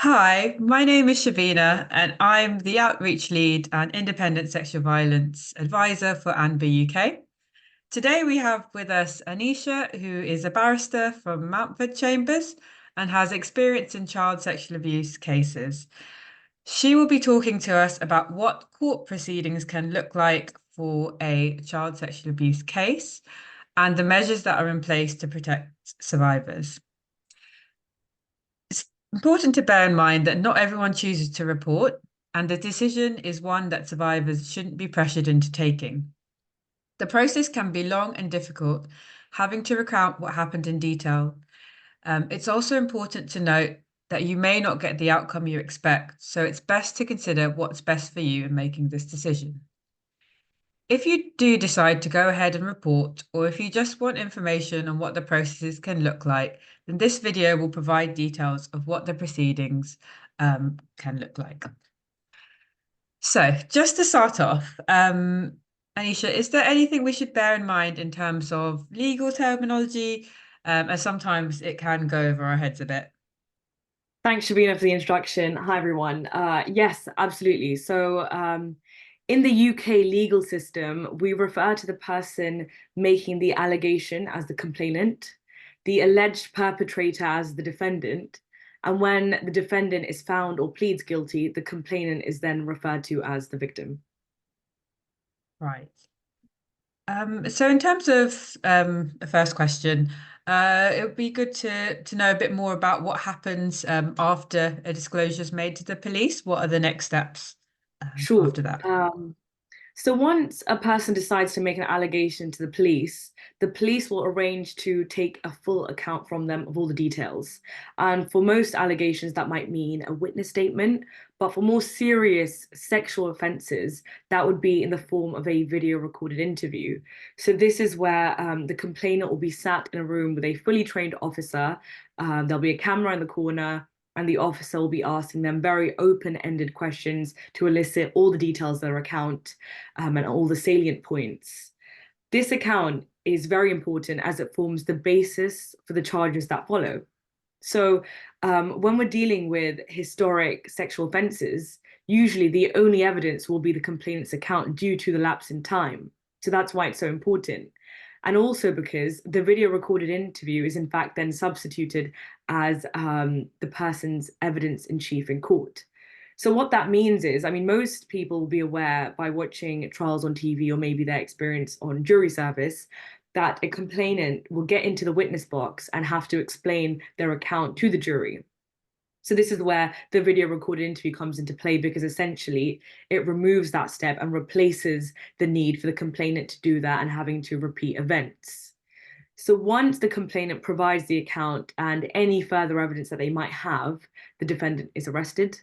Hi, my name is Shavena, and I'm the Outreach Lead and Independent Sexual Violence Advisor for ANBU UK. Today we have with us Anisha, who is a barrister from Mountford Chambers and has experience in child sexual abuse cases. She will be talking to us about what court proceedings can look like for a child sexual abuse case and the measures that are in place to protect survivors. It's important to bear in mind that not everyone chooses to report, and the decision is one that survivors shouldn't be pressured into taking. The process can be long and difficult, having to recount what happened in detail. It's also important to note that you may not get the outcome you expect, so it's best to consider what's best for you in making this decision. If you do decide to go ahead and report, or if you just want information on what the processes can look like, then this video will provide details of what the proceedings can look like. So just to start off, Anisha, is there anything we should bear in mind in terms of legal terminology? As sometimes it can go over our heads a bit. Thanks, Shavena, for the introduction. Hi, everyone. Yes, absolutely. In the UK legal system, we refer to the person making the allegation as the complainant, the alleged perpetrator as the defendant, and when the defendant is found or pleads guilty, the complainant is then referred to as the victim. Right. So in terms of the first question, it would be good to know a bit more about what happens after a disclosure is made to the police. What are the next steps Sure. after that? So once a person decides to make an allegation to the police will arrange to take a full account from them of all the details. And for most allegations, that might mean a witness statement, but for more serious sexual offences, that would be in the form of a video recorded interview. So this is where the complainant will be sat in a room with a fully trained officer. There'll be a camera in the corner, and the officer will be asking them very open-ended questions to elicit all the details of their account and all the salient points. This account is very important as it forms the basis for the charges that follow. So, when we're dealing with historic sexual offences, usually the only evidence will be the complainant's account due to the lapse in time. So that's why it's so important. And also because the video recorded interview is in fact then substituted as the person's evidence in chief in court. So what that means is, I mean, most people will be aware by watching trials on TV or maybe their experience on jury service that a complainant will get into the witness box and have to explain their account to the jury. So this is where the video recorded interview comes into play because essentially it removes that step and replaces the need for the complainant to do that and having to repeat events. So once the complainant provides the account and any further evidence that they might have, the defendant is arrested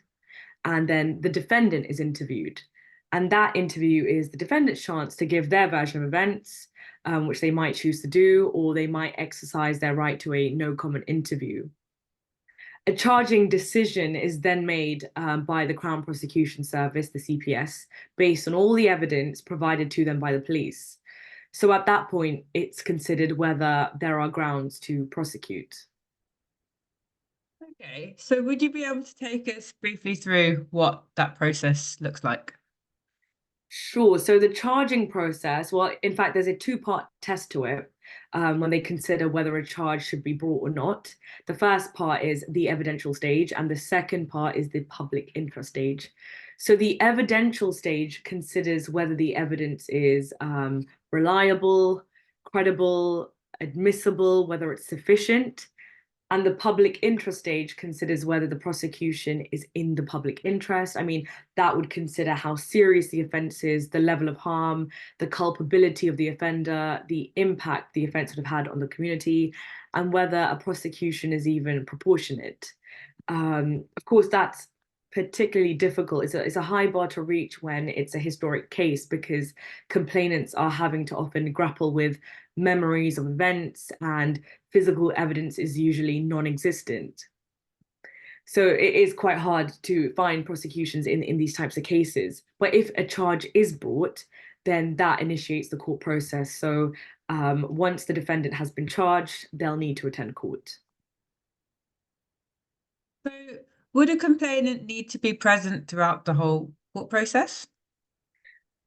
and then the defendant is interviewed. And that interview is the defendant's chance to give their version of events, which they might choose to do, or they might exercise their right to a no comment interview. A charging decision is then made by the Crown Prosecution Service, the CPS, based on all the evidence provided to them by the police. So at that point, it's considered whether there are grounds to prosecute. Okay, so would you be able to take us briefly through what that process looks like? Sure. So the charging process, well, in fact, there's a two-part test to it when they consider whether a charge should be brought or not. The first part is the evidential stage, and the second part is the public interest stage. So the evidential stage considers whether the evidence is reliable, credible, admissible, whether it's sufficient. And the public interest stage considers whether the prosecution is in the public interest. I mean, that would consider how serious the offence is, the level of harm, the culpability of the offender, the impact the offence would have had on the community, and whether a prosecution is even proportionate. Of course, that's particularly difficult. It's a high bar to reach when it's a historic case because complainants are having to often grapple with memories of events and physical evidence is usually non-existent. So it is quite hard to find prosecutions in these types of cases. But if a charge is brought, then that initiates the court process. So once the defendant has been charged, they'll need to attend court. So Would a complainant need to be present throughout the whole court process?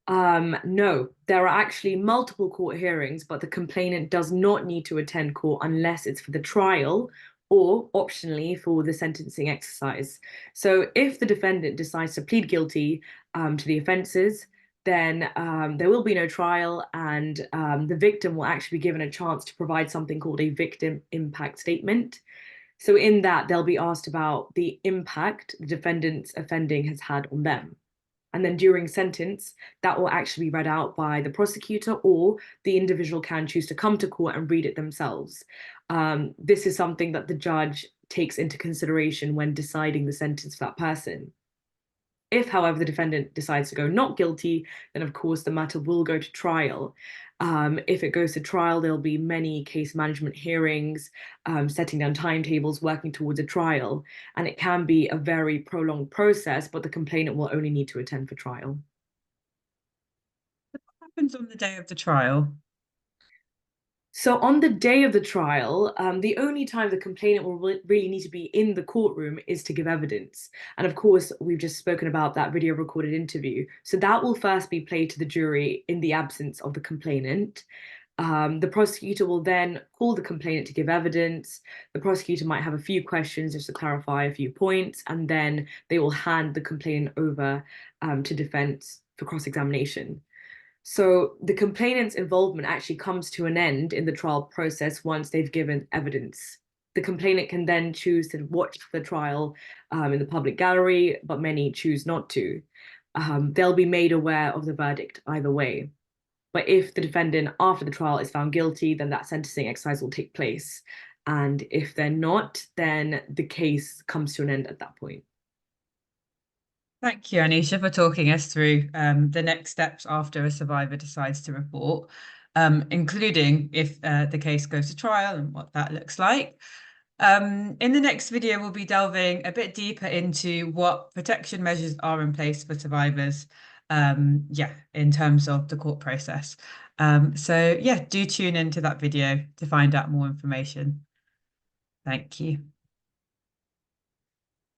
No, there are actually multiple court hearings, but the complainant does not need to attend court unless it's for the trial or optionally for the sentencing exercise. So if the defendant decides to plead guilty to the offences, then there will be no trial, and the victim will actually be given a chance to provide something called a victim impact statement. So in that, they'll be asked about the impact the defendant's offending has had on them. And then during sentence, that will actually be read out by the prosecutor, or the individual can choose to come to court and read it themselves. This is something that the judge takes into consideration when deciding the sentence for that person. If, however, the defendant decides to go not guilty, then of course the matter will go to trial. If it goes to trial, there'll be many case management hearings, setting down timetables, working towards a trial. And it can be a very prolonged process, but the complainant will only need to attend for trial. What happens on the day of the trial? So on the day of the trial, the only time the complainant will really need to be in the courtroom is to give evidence. And of course, we've just spoken about that video recorded interview. So that will first be played to the jury in the absence of the complainant. The prosecutor will then call the complainant to give evidence. The prosecutor might have a few questions just to clarify a few points, and then they will hand the complainant over to defense for cross-examination. So the complainant's involvement actually comes to an end in the trial process once they've given evidence. The complainant can then choose to watch the trial in the public gallery, but many choose not to. They'll be made aware of the verdict either way. But if the defendant after the trial is found guilty, then that sentencing exercise will take place. And if they're not, then the case comes to an end at that point. Thank you, Anisha, for talking us through the next steps after a survivor decides to report, including if the case goes to trial and what that looks like. In the next video, we'll be delving a bit deeper into what protection measures are in place for survivors, in terms of the court process. So yeah, do tune into that video to find out more information. Thank you.